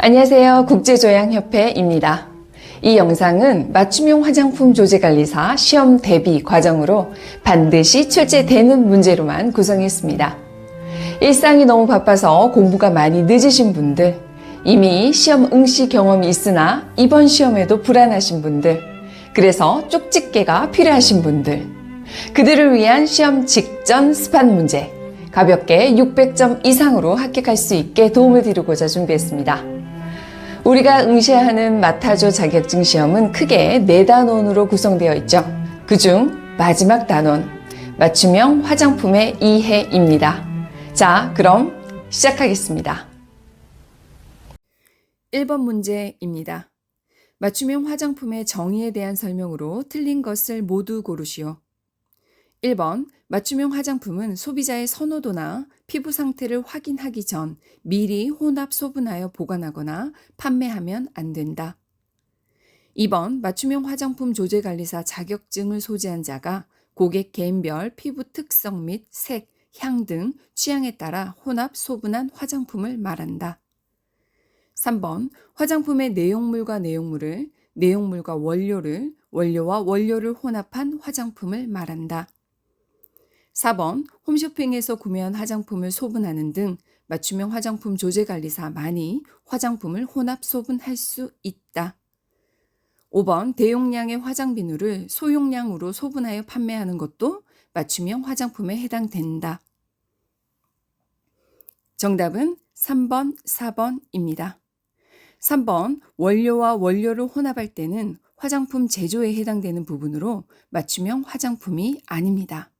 안녕하세요. 국제조향협회입니다. 이 영상은 맞춤형 화장품 조제관리사 시험 대비 과정으로 반드시 출제되는 문제로만 구성했습니다. 일상이 너무 바빠서 공부가 많이 늦으신 분들, 이미 시험 응시 경험이 있으나 이번 시험에도 불안하신 분들, 그래서 쪽집게가 필요하신 분들, 그들을 위한 시험 직전 스팟 문제, 가볍게 600점 이상으로 합격할 수 있게 도움을 드리고자 준비했습니다. 우리가 응시하는 마타조 자격증 시험은 크게 4단원으로 구성되어 있죠. 그중 마지막 단원, 맞춤형 화장품의 이해입니다. 자, 그럼 시작하겠습니다. 1번 문제입니다. 맞춤형 화장품의 정의에 대한 설명으로 틀린 것을 모두 고르시오. 1번, 맞춤형 화장품은 소비자의 선호도나 피부 상태를 확인하기 전 미리 혼합 소분하여 보관하거나 판매하면 안 된다. 2번, 맞춤형 화장품 조제관리사 자격증을 소지한 자가 고객 개인별 피부 특성 및 색, 향 등 취향에 따라 혼합 소분한 화장품을 말한다. 3번, 화장품의 내용물과 내용물을, 내용물과 원료를, 원료와 원료를 혼합한 화장품을 말한다. 4번, 홈쇼핑에서 구매한 화장품을 소분하는 등 맞춤형 화장품 조제관리사만이 화장품을 혼합 소분할 수 있다. 5번, 대용량의 화장 비누를 소용량으로 소분하여 판매하는 것도 맞춤형 화장품에 해당된다. 정답은 3번, 4번입니다. 3번, 원료와 원료를 혼합할 때는 화장품 제조에 해당되는 부분으로 맞춤형 화장품이 아닙니다.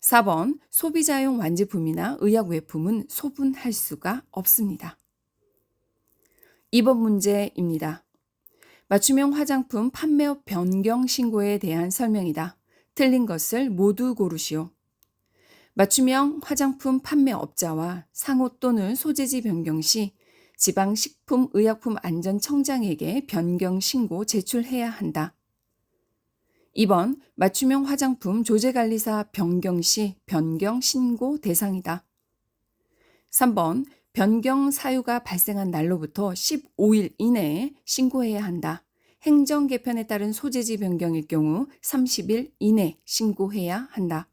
4번, 소비자용 완제품이나 의약 외품은 소분할 수가 없습니다. 2번 문제입니다. 맞춤형 화장품 판매업 변경 신고에 대한 설명이다. 틀린 것을 모두 고르시오. 맞춤형 화장품 판매업자와 상호 또는 소재지 변경 시 지방식품의약품안전청장에게 변경 신고 제출해야 한다. 2번, 맞춤형 화장품 조제관리사 변경 시 변경 신고 대상이다. 3번, 변경 사유가 발생한 날로부터 15일 이내에 신고해야 한다. 행정 개편에 따른 소재지 변경일 경우 30일 이내 신고해야 한다.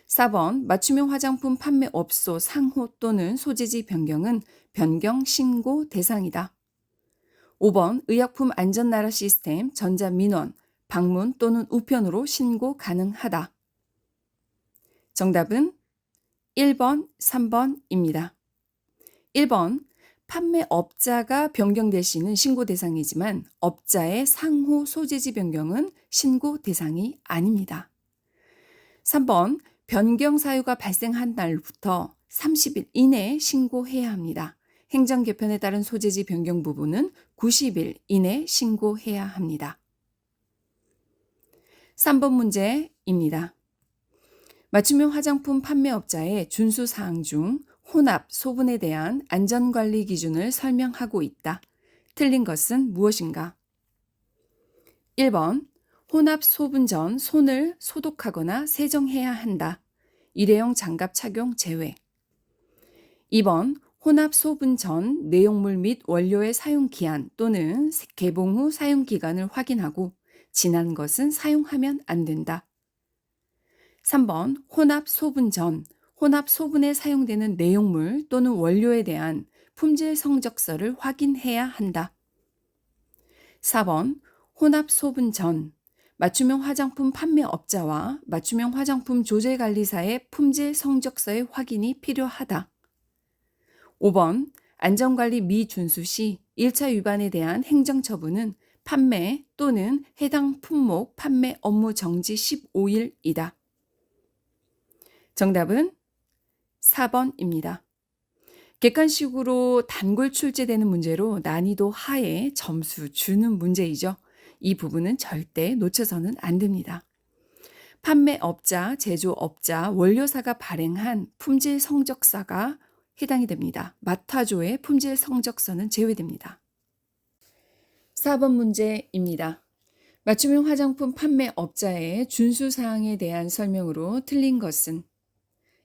4번, 맞춤형 화장품 판매업소 상호 또는 소재지 변경은 변경 신고 대상이다. 5번, 의약품 안전나라 시스템 전자민원, 방문 또는 우편으로 신고 가능하다. 정답은 1번, 3번입니다. 1번, 판매업자가 변경될 시는 신고 대상이지만 업자의 상호 소재지 변경은 신고 대상이 아닙니다. 3번, 변경 사유가 발생한 날부터 30일 이내에 신고해야 합니다. 행정 개편에 따른 소재지 변경 부분은 90일 이내 신고해야 합니다. 3번 문제입니다. 맞춤형 화장품 판매업자의 준수사항 중 혼합, 소분에 대한 안전관리 기준을 설명하고 있다. 틀린 것은 무엇인가? 1번, 혼합 소분 전 손을 소독하거나 세정해야 한다. 일회용 장갑 착용 제외. 2번, 혼합 소분 전 내용물 및 원료의 사용 기한 또는 개봉 후 사용 기간을 확인하고 지난 것은 사용하면 안 된다. 3번, 혼합 소분 전 혼합 소분에 사용되는 내용물 또는 원료에 대한 품질 성적서를 확인해야 한다. 4번, 혼합 소분 전 맞춤형 화장품 판매업자와 맞춤형 화장품 조제관리사의 품질 성적서의 확인이 필요하다. 5번, 안전관리 미준수 시 1차 위반에 대한 행정처분은 판매 또는 해당 품목 판매 업무 정지 15일이다. 정답은 4번입니다. 객관식으로 단골 출제되는 문제로 난이도 하에 점수 주는 문제이죠. 이 부분은 절대 놓쳐서는 안 됩니다. 판매업자, 제조업자, 원료사가 발행한 품질 성적서가 해당이 됩니다. 마타조의 품질 성적서는 제외됩니다. 4번 문제입니다. 맞춤형 화장품 판매업자의 준수사항에 대한 설명으로 틀린 것은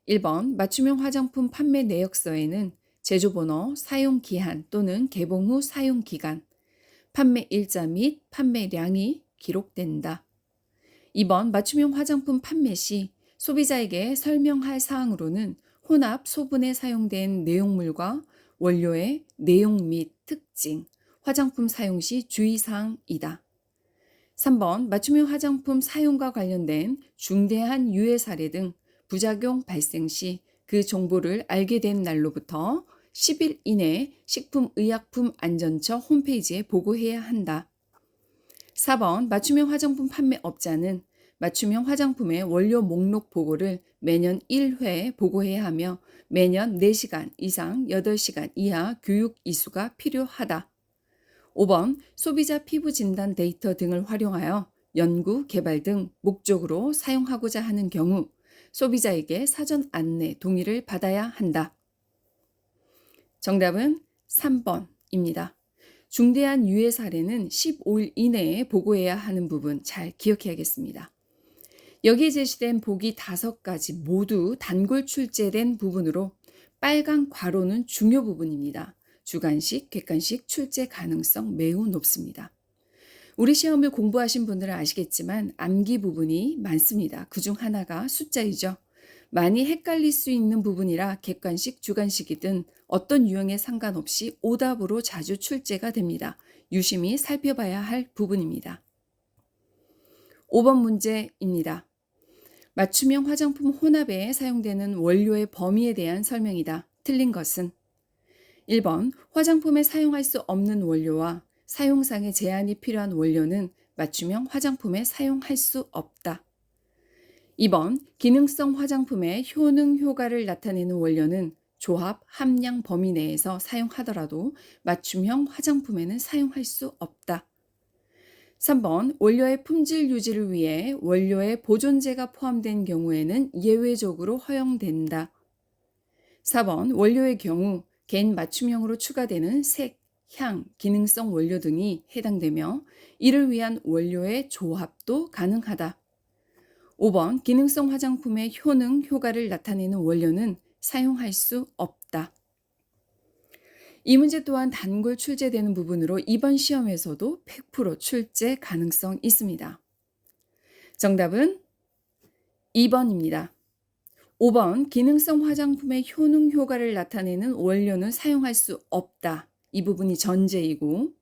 1번, 맞춤형 화장품 판매 내역서에는 제조번호, 사용기한 또는 개봉 후 사용기간, 판매 일자 및 판매량이 기록된다. 2번 맞춤형 화장품 판매 시 소비자에게 설명할 사항으로는 혼합 소분에 사용된 내용물과 원료의 내용 및 특징, 화장품 사용 시 주의사항이다. 3번 맞춤형 화장품 사용과 관련된 중대한 유해 사례 등 부작용 발생 시 그 정보를 알게 된 날로부터 10일 이내 식품의약품안전처 홈페이지에 보고해야 한다. 4번 맞춤형 화장품 판매업자는 맞춤형 화장품의 원료 목록 보고를 매년 1회 보고해야 하며 매년 4시간 이상 8시간 이하 교육 이수가 필요하다. 5번 소비자 피부 진단 데이터 등을 활용하여 연구, 개발 등 목적으로 사용하고자 하는 경우 소비자에게 사전 안내 동의를 받아야 한다. 정답은 3번입니다. 중대한 유해 사례는 15일 이내에 보고해야 하는 부분 잘 기억해야겠습니다. 여기에 제시된 보기 5가지 모두 단골 출제된 부분으로 빨간 괄호는 중요 부분입니다. 주관식, 객관식 출제 가능성 매우 높습니다. 우리 시험을 공부하신 분들은 아시겠지만 암기 부분이 많습니다. 그중 하나가 숫자이죠. 많이 헷갈릴 수 있는 부분이라 객관식, 주관식이든 어떤 유형에 상관없이 오답으로 자주 출제가 됩니다. 유심히 살펴봐야 할 부분입니다. 5번 문제입니다. 맞춤형 화장품 혼합에 사용되는 원료의 범위에 대한 설명이다. 틀린 것은 1번 화장품에 사용할 수 없는 원료와 사용상의 제한이 필요한 원료는 맞춤형 화장품에 사용할 수 없다. 2번 기능성 화장품의 효능 효과를 나타내는 원료는 조합 함량 범위 내에서 사용하더라도 맞춤형 화장품에는 사용할 수 없다. 3번 원료의 품질 유지를 위해 원료의 보존제가 포함된 경우에는 예외적으로 허용된다. 4번 원료의 경우 개인 맞춤형으로 추가되는 색, 향, 기능성 원료 등이 해당되며 이를 위한 원료의 조합도 가능하다. 5번 기능성 화장품의 효능, 효과를 나타내는 원료는 사용할 수 없다. 이 문제 또한 단골 출제되는 부분으로 이번 시험에서도 100% 출제 가능성 있습니다. 정답은 2번입니다. 5번 기능성 화장품의 효능, 효과를 나타내는 원료는 사용할 수 없다. 이 부분이 전제이고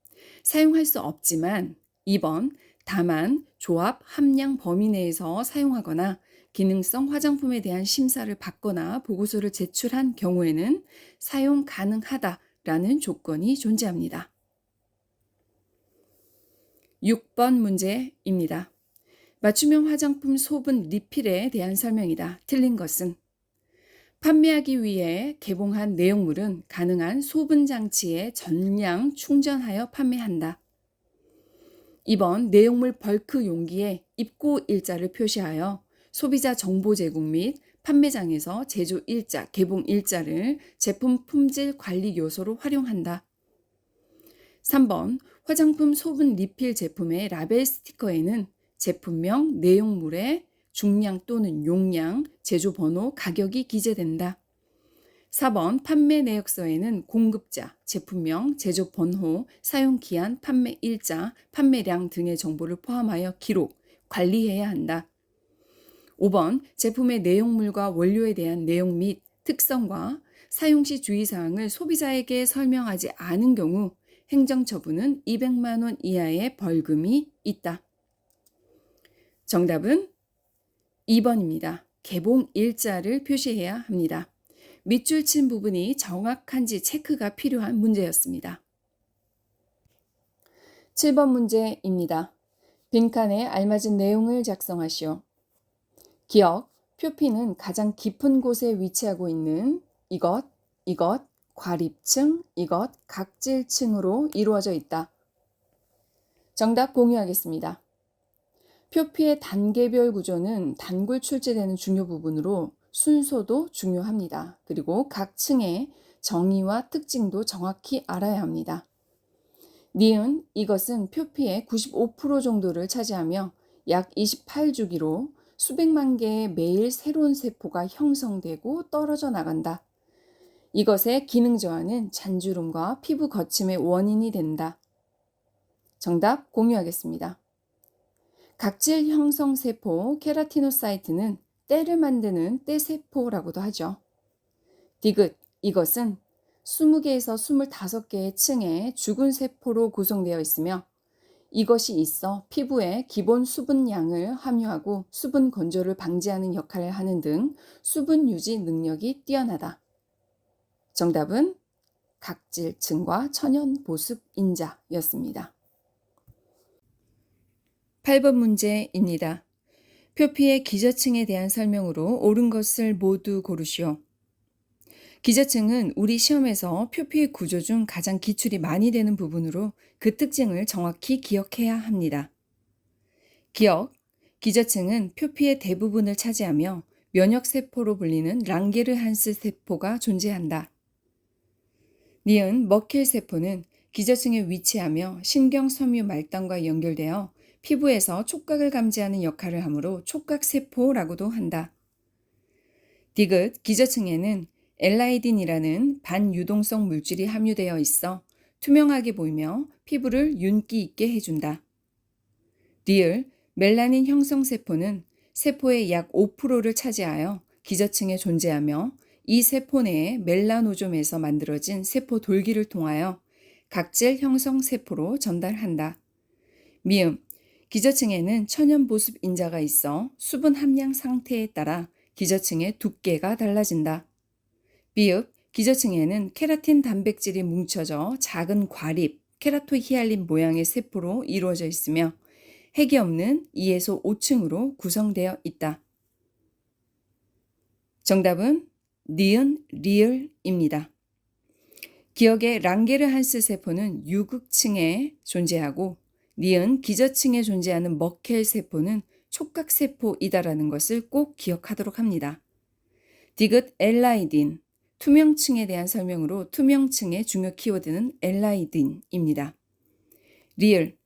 사용할 수 없지만 2번 다만 조합 함량 범위 내에서 사용하거나 기능성 화장품에 대한 심사를 받거나 보고서를 제출한 경우에는 사용 가능하다라는 조건이 존재합니다. 6번 문제입니다. 맞춤형 화장품 소분 리필에 대한 설명이다. 틀린 것은 판매하기 위해 개봉한 내용물은 가능한 소분 장치에 전량 충전하여 판매한다. 2번 내용물 벌크 용기에 입고 일자를 표시하여 소비자 정보 제공 및 판매장에서 제조 일자, 개봉 일자를 제품 품질 관리 요소로 활용한다. 3번 화장품 소분 리필 제품의 라벨 스티커에는 제품명, 내용물의 중량 또는 용량, 제조 번호, 가격이 기재된다. 4번 판매 내역서에는 공급자, 제품명, 제조 번호, 사용 기한, 판매 일자, 판매량 등의 정보를 포함하여 기록, 관리해야 한다. 5번 제품의 내용물과 원료에 대한 내용 및 특성과 사용 시 주의사항을 소비자에게 설명하지 않은 경우 행정처분은 200만 원 이하의 벌금이 있다. 정답은 2번입니다. 개봉 일자를 표시해야 합니다. 밑줄 친 부분이 정확한지 체크가 필요한 문제였습니다. 7번 문제입니다. 빈칸에 알맞은 내용을 작성하시오. 기억, 표피는 가장 깊은 곳에 위치하고 있는 이것, 과립층, 각질층으로 이루어져 있다. 정답 공유하겠습니다. 표피의 단계별 구조는 단골 출제되는 중요 부분으로 순서도 중요합니다. 그리고 각 층의 정의와 특징도 정확히 알아야 합니다. 니은 이것은 표피의 95% 정도를 차지하며 약 28주기로 수백만 개의 매일 새로운 세포가 형성되고 떨어져 나간다. 이것의 기능 저하는 잔주름과 피부 거침의 원인이 된다. 정답 공유하겠습니다. 각질 형성 세포 케라티노사이트는 때를 만드는 때세포라고도 하죠. 디귿, 이것은 20개에서 25개의 층의 죽은 세포로 구성되어 있으며 이것이 있어 피부에 기본 수분 양을 함유하고 수분 건조를 방지하는 역할을 하는 등 수분 유지 능력이 뛰어나다. 정답은 각질층과 천연 보습 인자였습니다. 8번 문제입니다. 표피의 기저층에 대한 설명으로 옳은 것을 모두 고르시오. 기저층은 우리 시험에서 표피의 구조 중 가장 기출이 많이 되는 부분으로 그 특징을 정확히 기억해야 합니다. 기억, 기저층은 표피의 대부분을 차지하며 면역세포로 불리는 랑게르한스 세포가 존재한다. 니은, 머켈 세포는 기저층에 위치하며 신경섬유 말단과 연결되어 피부에서 촉각을 감지하는 역할을 하므로 촉각세포라고도 한다. 디귿, 기저층에는 엘라이딘이라는 반유동성 물질이 함유되어 있어 투명하게 보이며 피부를 윤기 있게 해준다. 리을, 멜라닌 형성세포는 세포의 약 5%를 차지하여 기저층에 존재하며 이 세포 내에 멜라노좀에서 만들어진 세포 돌기를 통하여 각질 형성세포로 전달한다. 미음, 기저층에는 천연 보습 인자가 있어 수분 함량 상태에 따라 기저층의 두께가 달라진다. 비읍, 기저층에는 케라틴 단백질이 뭉쳐져 작은 과립, 케라토히알린 모양의 세포로 이루어져 있으며 핵이 없는 2에서 5층으로 구성되어 있다. 정답은 니은, 리을입니다. 기억의 랑게르한스 세포는 유극층에 존재하고 니은, 기저층에 존재하는 머켈 세포는 촉각세포이다라는 것을 꼭 기억하도록 합니다. 디귿, 엘라이딘, 투명층에 대한 설명으로 투명층의 중요 키워드는 엘라이딘입니다. 리을,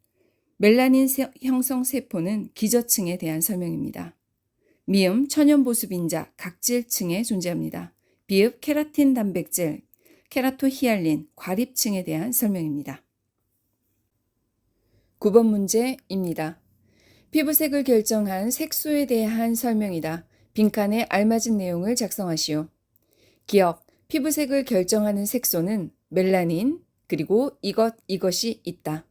멜라닌 형성 세포는 기저층에 대한 설명입니다. 미음, 천연보습인자, 각질층에 존재합니다. 비읍, 케라틴 단백질, 케라토히알린, 과립층에 대한 설명입니다. 9번 문제입니다. 피부색을 결정한 색소에 대한 설명이다. 빈칸에 알맞은 내용을 작성하시오. 기억, 피부색을 결정하는 색소는 멜라닌, 그리고 이것이 있다.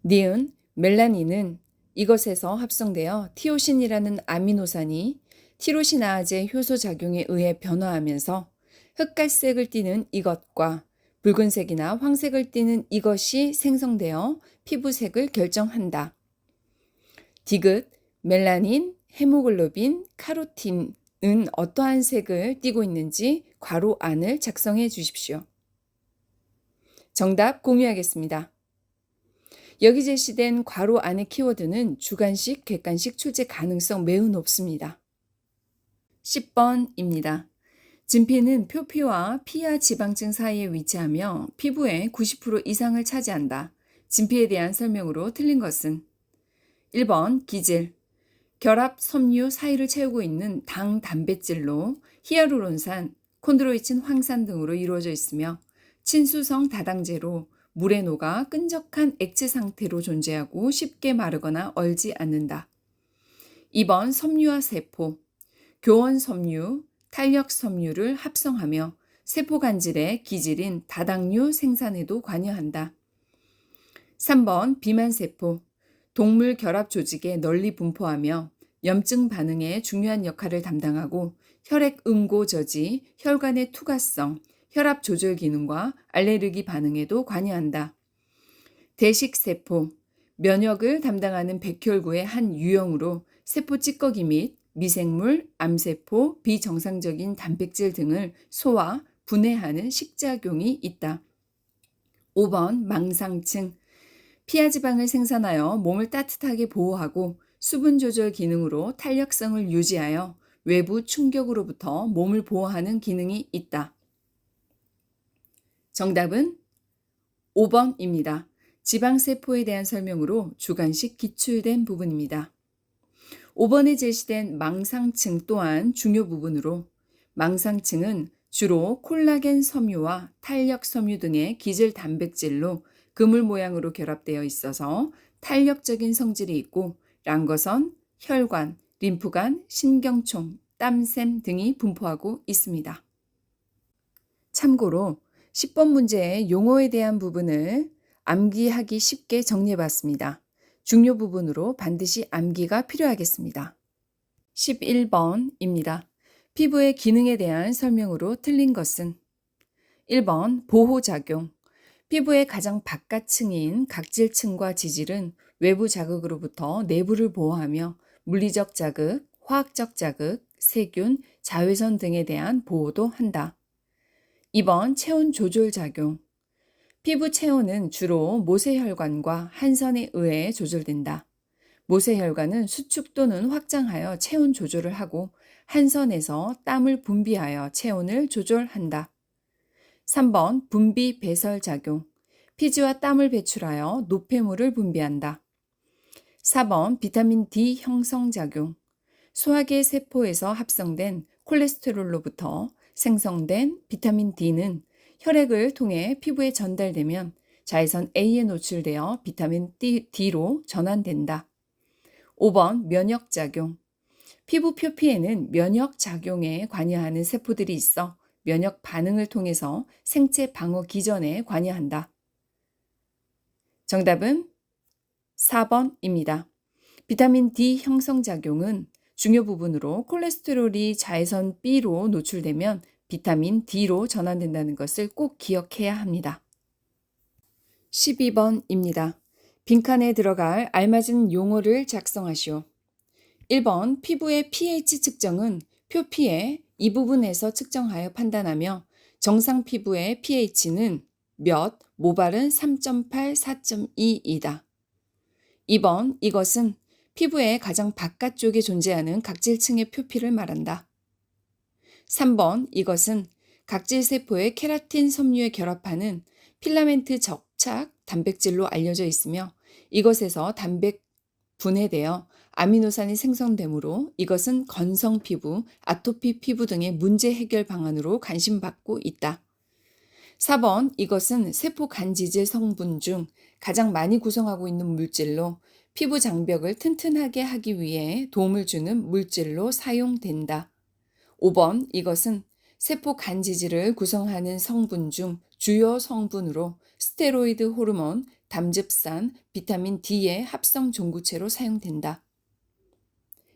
니은, 멜라닌은 이것에서 합성되어 티오신이라는 아미노산이 티로시나아제 효소 작용에 의해 변화하면서 흑갈색을 띠는 이것과 붉은색이나 황색을 띠는 이것이 생성되어 피부색을 결정한다. 디귿, 멜라닌, 헤모글로빈, 카로틴은 어떠한 색을 띠고 있는지 괄호 안을 작성해 주십시오. 정답 공유하겠습니다. 여기 제시된 괄호 안의 키워드는 주관식, 객관식 출제 가능성 매우 높습니다. 10번입니다. 진피는 표피와 피하 지방층 사이에 위치하며 피부의 90% 이상을 차지한다. 진피에 대한 설명으로 틀린 것은 1번 기질, 결합 섬유 사이를 채우고 있는 당 단백질로 히아루론산, 콘드로이친 황산 등으로 이루어져 있으며 친수성 다당제로 물에 녹아 끈적한 액체 상태로 존재하고 쉽게 마르거나 얼지 않는다. 2번 섬유화 세포, 교원 섬유, 탄력 섬유를 합성하며 세포 간질의 기질인 다당류 생산에도 관여한다. 3번 비만세포, 동물 결합 조직에 널리 분포하며 염증 반응에 중요한 역할을 담당하고 혈액 응고 저지, 혈관의 투과성, 혈압 조절 기능과 알레르기 반응에도 관여한다. 대식세포, 면역을 담당하는 백혈구의 한 유형으로 세포 찌꺼기 및 미생물, 암세포, 비정상적인 단백질 등을 소화, 분해하는 식작용이 있다. 5번 망상층, 피하지방을 생산하여 몸을 따뜻하게 보호하고 수분 조절 기능으로 탄력성을 유지하여 외부 충격으로부터 몸을 보호하는 기능이 있다. 정답은 5번입니다. 지방세포에 대한 설명으로 주관식 기출된 부분입니다. 5번에 제시된 망상층 또한 중요 부분으로 망상층은 주로 콜라겐 섬유와 탄력 섬유 등의 기질 단백질로 그물 모양으로 결합되어 있어서 탄력적인 성질이 있고 랑거선, 혈관, 림프관, 신경총, 땀샘 등이 분포하고 있습니다. 참고로 10번 문제의 용어에 대한 부분을 암기하기 쉽게 정리해봤습니다. 중요 부분으로 반드시 암기가 필요하겠습니다. 11번입니다. 피부의 기능에 대한 설명으로 틀린 것은 1번 보호작용. 피부의 가장 바깥층인 각질층과 지질은 외부 자극으로부터 내부를 보호하며 물리적 자극, 화학적 자극, 세균, 자외선 등에 대한 보호도 한다. 2번 체온 조절 작용. 피부 체온은 주로 모세혈관과 한선에 의해 조절된다. 모세혈관은 수축 또는 확장하여 체온 조절을 하고 한선에서 땀을 분비하여 체온을 조절한다. 3번 분비 배설 작용. 피지와 땀을 배출하여 노폐물을 분비한다. 4번 비타민 D 형성 작용. 소화계 세포에서 합성된 콜레스테롤로부터 생성된 비타민 D는 혈액을 통해 피부에 전달되면 자외선 A에 노출되어 비타민 D로 전환된다. 5번 면역작용. 피부 표피에는 면역작용에 관여하는 세포들이 있어 면역 반응을 통해서 생체 방어 기전에 관여한다. 정답은 4번입니다. 비타민 D 형성작용은 중요 부분으로 콜레스테롤이 자외선 B로 노출되면 비타민 D로 전환된다는 것을 꼭 기억해야 합니다. 12번입니다. 빈칸에 들어갈 알맞은 용어를 작성하시오. 1번 피부의 pH 측정은 표피의 이 부분에서 측정하여 판단하며 정상 피부의 pH는 몇, 모발은 3.8, 4.2이다. 2번 이것은 피부의 가장 바깥쪽에 존재하는 각질층의 표피를 말한다. 3번 이것은 각질세포의 케라틴 섬유에 결합하는 필라멘트 접착 단백질로 알려져 있으며 이것에서 단백 분해되어 아미노산이 생성되므로 이것은 건성 피부, 아토피 피부 등의 문제 해결 방안으로 관심받고 있다. 4번 이것은 세포 간지질 성분 중 가장 많이 구성하고 있는 물질로 피부 장벽을 튼튼하게 하기 위해 도움을 주는 물질로 사용된다. 5번 이것은 세포 간지질을 구성하는 성분 중 주요 성분으로 스테로이드 호르몬, 담즙산, 비타민 D의 합성 종구체로 사용된다.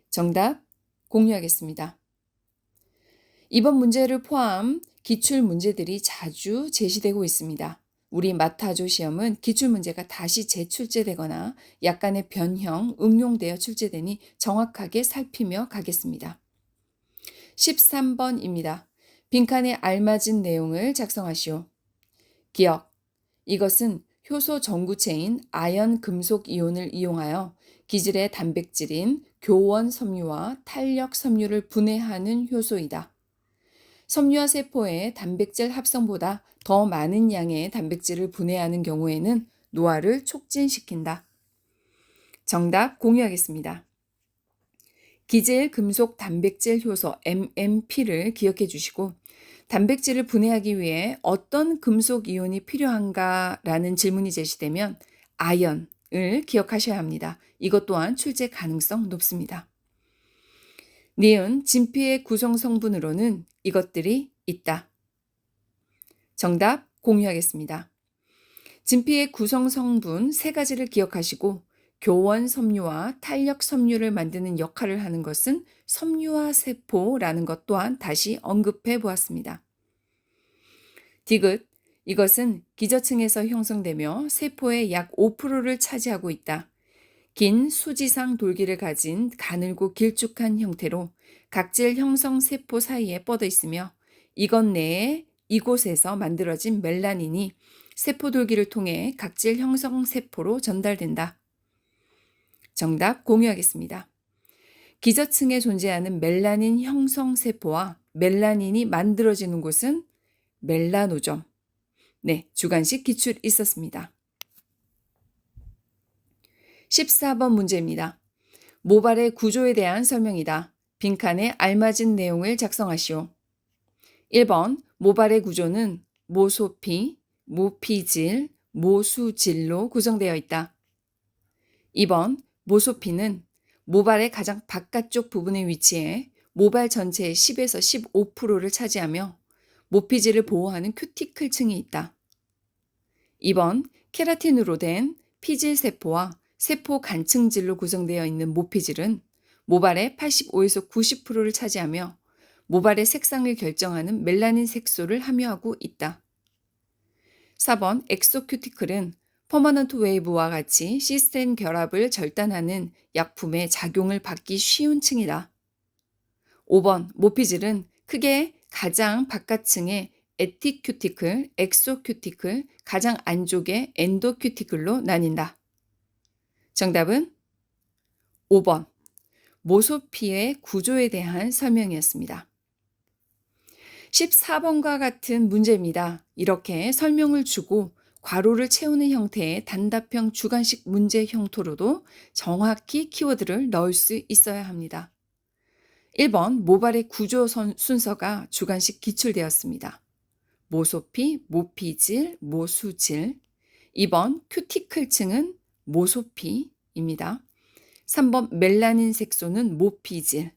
정답 공유하겠습니다. 이번 문제를 포함 기출 문제들이 자주 제시되고 있습니다. 우리 마타조 시험은 기출 문제가 다시 재출제되거나 약간의 변형, 응용되어 출제되니 정확하게 살피며 가겠습니다. 13번입니다. 빈칸에 알맞은 내용을 작성하시오. 기억. 이것은 효소 전구체인 아연 금속 이온을 이용하여 기질의 단백질인 교원 섬유와 탄력 섬유를 분해하는 효소이다. 섬유와 세포의 단백질 합성보다 더 많은 양의 단백질을 분해하는 경우에는 노화를 촉진시킨다. 정답 공유하겠습니다. 기질 금속 단백질 효소 MMP를 기억해 주시고 단백질을 분해하기 위해 어떤 금속 이온이 필요한가라는 질문이 제시되면 아연을 기억하셔야 합니다. 이것 또한 출제 가능성 높습니다. 니은 진피의 구성 성분으로는 이것들이 있다. 정답 공유하겠습니다. 진피의 구성 성분 3가지를 기억하시고 교원 섬유와 탄력 섬유를 만드는 역할을 하는 것은 섬유화 세포라는 것 또한 다시 언급해 보았습니다. 디귿, 이것은 기저층에서 형성되며 세포의 약 5%를 차지하고 있다. 긴 수지상 돌기를 가진 가늘고 길쭉한 형태로 각질 형성 세포 사이에 뻗어 있으며 이것 내에 이곳에서 만들어진 멜라닌이 세포 돌기를 통해 각질 형성 세포로 전달된다. 정답 공유하겠습니다. 기저층에 존재하는 멜라닌 형성 세포와 멜라닌이 만들어지는 곳은 멜라노점. 네, 주관식 기출 있었습니다. 14번 문제입니다. 모발의 구조에 대한 설명이다. 빈칸에 알맞은 내용을 작성하시오. 1번 모발의 구조는 모소피, 모피질, 모수질로 구성되어 있다. 2번 모소피는 모발의 가장 바깥쪽 부분에 위치해 모발 전체의 10에서 15%를 차지하며 모피질을 보호하는 큐티클층이 있다. 2번 케라틴으로 된 피질 세포와 세포 간층질로 구성되어 있는 모피질은 모발의 85에서 90%를 차지하며 모발의 색상을 결정하는 멜라닌 색소를 함유하고 있다. 4번 엑소큐티클은 퍼머넌트 웨이브와 같이 시스템 결합을 절단하는 약품의 작용을 받기 쉬운 층이다. 5번 모피질은 크게 가장 바깥층의 에티큐티클, 엑소큐티클, 가장 안쪽의 엔도큐티클로 나뉜다. 정답은 5번 모소피의 구조에 대한 설명이었습니다. 14번과 같은 문제입니다. 이렇게 설명을 주고 괄호를 채우는 형태의 단답형 주관식 문제 형태로도 정확히 키워드를 넣을 수 있어야 합니다. 1번 모발의 구조 순서가 주관식 기출되었습니다. 모소피, 모피질, 모수질. 2번 큐티클층은 모소피입니다. 3번 멜라닌 색소는 모피질.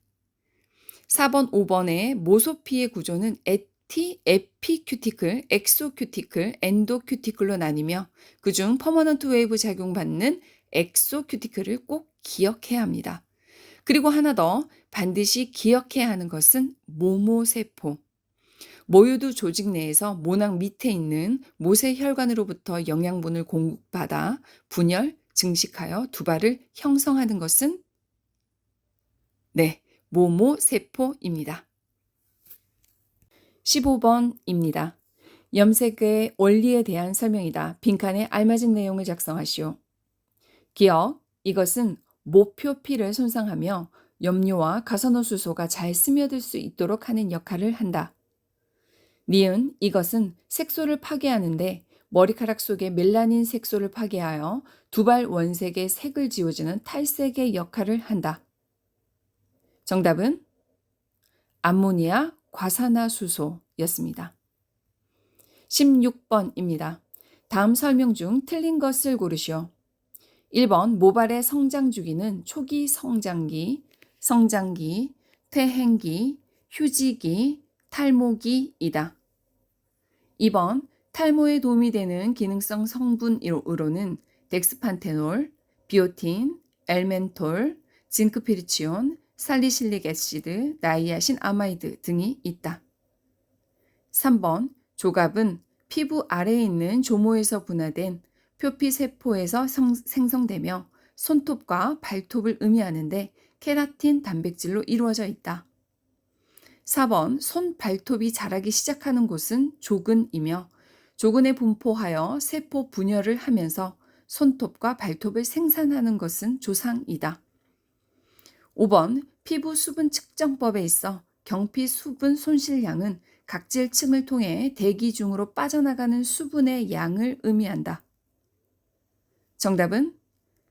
4번, 5번의 모소피의 구조는 에피큐티클, 엑소큐티클, 엔도큐티클로 나뉘며 그중 퍼머넌트 웨이브 작용받는 엑소큐티클을 꼭 기억해야 합니다. 그리고 하나 더 반드시 기억해야 하는 것은 모모세포. 모유두 조직 내에서 모낭 밑에 있는 모세혈관으로부터 영양분을 공급받아 분열, 증식하여 두발을 형성하는 것은 모모세포입니다. 15번입니다. 염색의 원리에 대한 설명이다. 빈칸에 알맞은 내용을 작성하시오. 기억, 이것은 모표피를 손상하며 염료와 가산화수소가 잘 스며들 수 있도록 하는 역할을 한다. 니은, 이것은 색소를 파괴하는데 머리카락 속의 멜라닌 색소를 파괴하여 두발 원색의 색을 지워주는 탈색의 역할을 한다. 정답은 암모니아 과산화수소였습니다. 16번입니다. 다음 설명 중 틀린 것을 고르시오. 1번 모발의 성장 주기는 초기 성장기, 퇴행기, 휴지기, 탈모기이다. 2번 탈모에 도움이 되는 기능성 성분으로는 덱스판테놀, 비오틴, 엘멘톨, 징크피리치온, 살리실릭 애시드, 나이아신 아마이드 등이 있다. 3번 조갑은 피부 아래에 있는 조모에서 분화된 표피세포에서 생성되며 손톱과 발톱을 의미하는데 케라틴 단백질로 이루어져 있다. 4번 손 발톱이 자라기 시작하는 곳은 조근이며 조근에 분포하여 세포 분열을 하면서 손톱과 발톱을 생산하는 것은 조상이다. 5번 피부 수분 측정법에 있어 경피 수분 손실량은 각질층을 통해 대기 중으로 빠져나가는 수분의 양을 의미한다. 정답은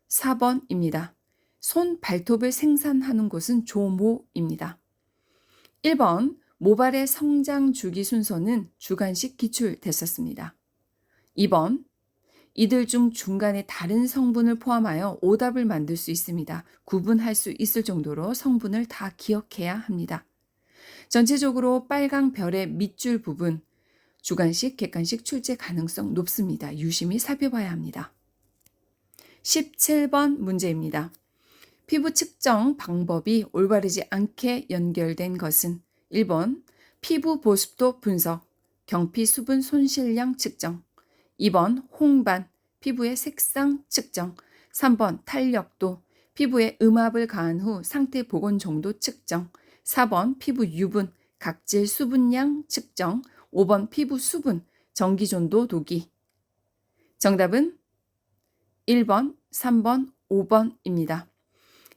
4번입니다. 손 발톱을 생산하는 곳은 조모입니다. 1번 모발의 성장 주기 순서는 주관식 기출됐었습니다. 2번 이들 중 중간에 다른 성분을 포함하여 오답을 만들 수 있습니다. 구분할 수 있을 정도로 성분을 다 기억해야 합니다. 전체적으로 빨강 별의 밑줄 부분, 주관식, 객관식 출제 가능성 높습니다. 유심히 살펴봐야 합니다. 17번 문제입니다. 피부 측정 방법이 올바르지 않게 연결된 것은 1번 피부 보습도 분석, 경피 수분 손실량 측정, 2번 홍반, 피부의 색상 측정, 3번 탄력도, 피부에 음압을 가한 후 상태 복원 정도 측정, 4번 피부 유분, 각질 수분량 측정, 5번 피부 수분, 전기전도 도기. 정답은 1번, 3번, 5번입니다.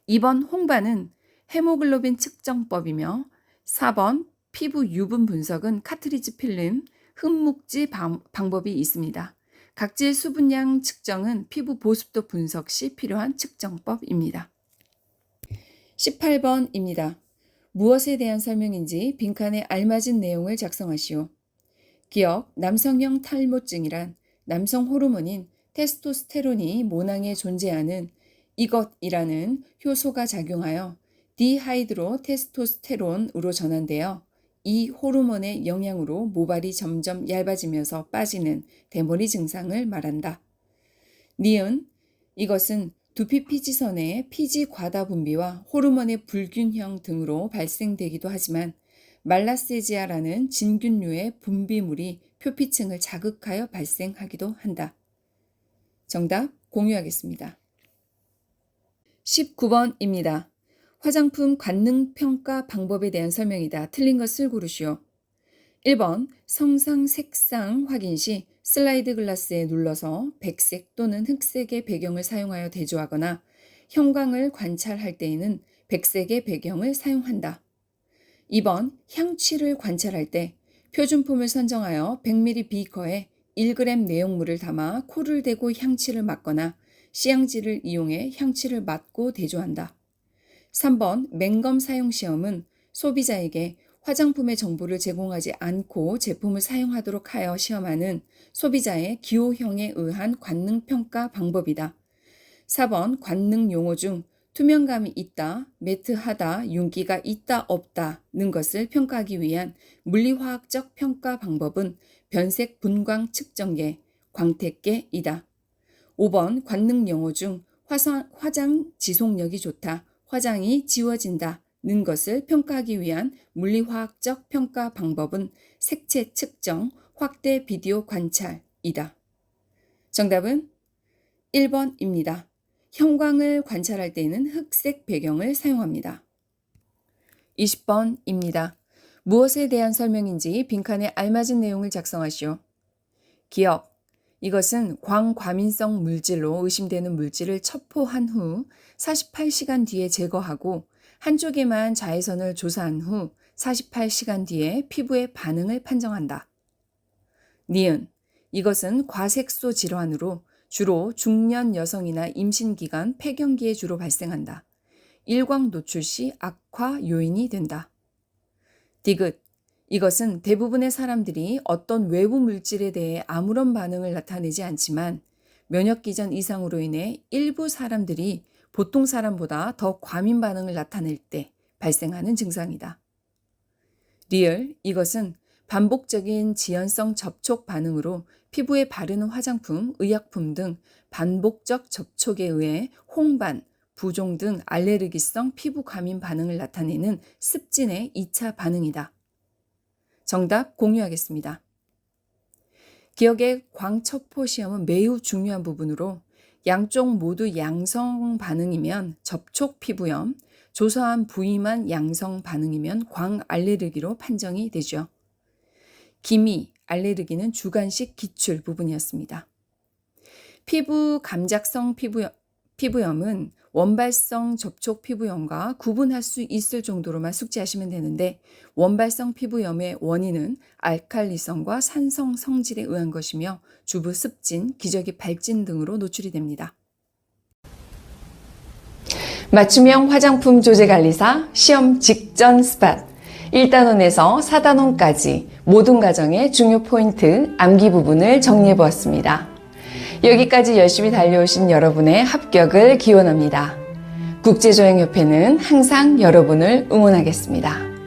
2번 홍반은 헤모글로빈 측정법이며 4번 피부 유분 분석은 카트리지 필름, 흠묵지 방법이 있습니다. 각질 수분량 측정은 피부 보습도 분석 시 필요한 측정법입니다. 18번입니다. 무엇에 대한 설명인지 빈칸에 알맞은 내용을 작성하시오. 기억, 남성형 탈모증이란 남성 호르몬인 테스토스테론이 모낭에 존재하는 이것이라는 효소가 작용하여 디하이드로 테스토스테론으로 전환되어 이 호르몬의 영향으로 모발이 점점 얇아지면서 빠지는 대머리 증상을 말한다. 니은, 이것은 두피 피지선의 피지 과다 분비와 호르몬의 불균형 등으로 발생되기도 하지만 말라세지아라는 진균류의 분비물이 표피층을 자극하여 발생하기도 한다. 정답 공유하겠습니다. 19번입니다. 화장품 관능 평가 방법에 대한 설명이다. 틀린 것을 고르시오. 1번 성상 색상 확인 시 슬라이드 글라스에 눌러서 백색 또는 흑색의 배경을 사용하여 대조하거나 형광을 관찰할 때에는 백색의 배경을 사용한다. 2번 향취를 관찰할 때 표준품을 선정하여 100ml 비커에 1g 내용물을 담아 코를 대고 향취를 맡거나 시향지를 이용해 향취를 맡고 대조한다. 3번 맹검 사용 시험은 소비자에게 화장품의 정보를 제공하지 않고 제품을 사용하도록 하여 시험하는 소비자의 기호형에 의한 관능평가 방법이다. 4번 관능 용어 중 투명감이 있다, 매트하다, 윤기가 있다, 없다는 것을 평가하기 위한 물리화학적 평가 방법은 변색 분광 측정계, 광택계이다. 5번 관능 용어 중 화장 지속력이 좋다, 화장이 지워진다는 것을 평가하기 위한 물리화학적 평가 방법은 색채 측정, 확대 비디오 관찰이다. 정답은 1번입니다. 형광을 관찰할 때는 흑색 배경을 사용합니다. 20번입니다. 무엇에 대한 설명인지 빈칸에 알맞은 내용을 작성하시오. 기억, 이것은 광과민성 물질로 의심되는 물질을 첩포한 후 48시간 뒤에 제거하고 한쪽에만 자외선을 조사한 후 48시간 뒤에 피부의 반응을 판정한다. 니은, 이것은 과색소 질환으로 주로 중년 여성이나 임신기간 폐경기에 주로 발생한다. 일광 노출 시 악화 요인이 된다. 디귿, 이것은 대부분의 사람들이 어떤 외부 물질에 대해 아무런 반응을 나타내지 않지만 면역기전 이상으로 인해 일부 사람들이 보통 사람보다 더 과민 반응을 나타낼 때 발생하는 증상이다. 리을, 이것은 반복적인 지연성 접촉 반응으로 피부에 바르는 화장품, 의약품 등 반복적 접촉에 의해 홍반, 부종 등 알레르기성 피부 과민 반응을 나타내는 습진의 2차 반응이다. 정답 공유하겠습니다. 기억의 광첩포 시험은 매우 중요한 부분으로 양쪽 모두 양성 반응이면 접촉 피부염, 조사한 부위만 양성 반응이면 광 알레르기로 판정이 되죠. 기미, 알레르기는 주관식 기출 부분이었습니다. 피부 감작성 피부염은 원발성 접촉 피부염과 구분할 수 있을 정도로만 숙지하시면 되는데 원발성 피부염의 원인은 알칼리성과 산성 성질에 의한 것이며 주부 습진, 기저귀 발진 등으로 노출이 됩니다. 맞춤형 화장품 조제관리사 시험 직전 스팟 1단원에서 4단원까지 모든 과정의 중요 포인트, 암기 부분을 정리해보았습니다. 여기까지 열심히 달려오신 여러분의 합격을 기원합니다. 국제조형협회는 항상 여러분을 응원하겠습니다.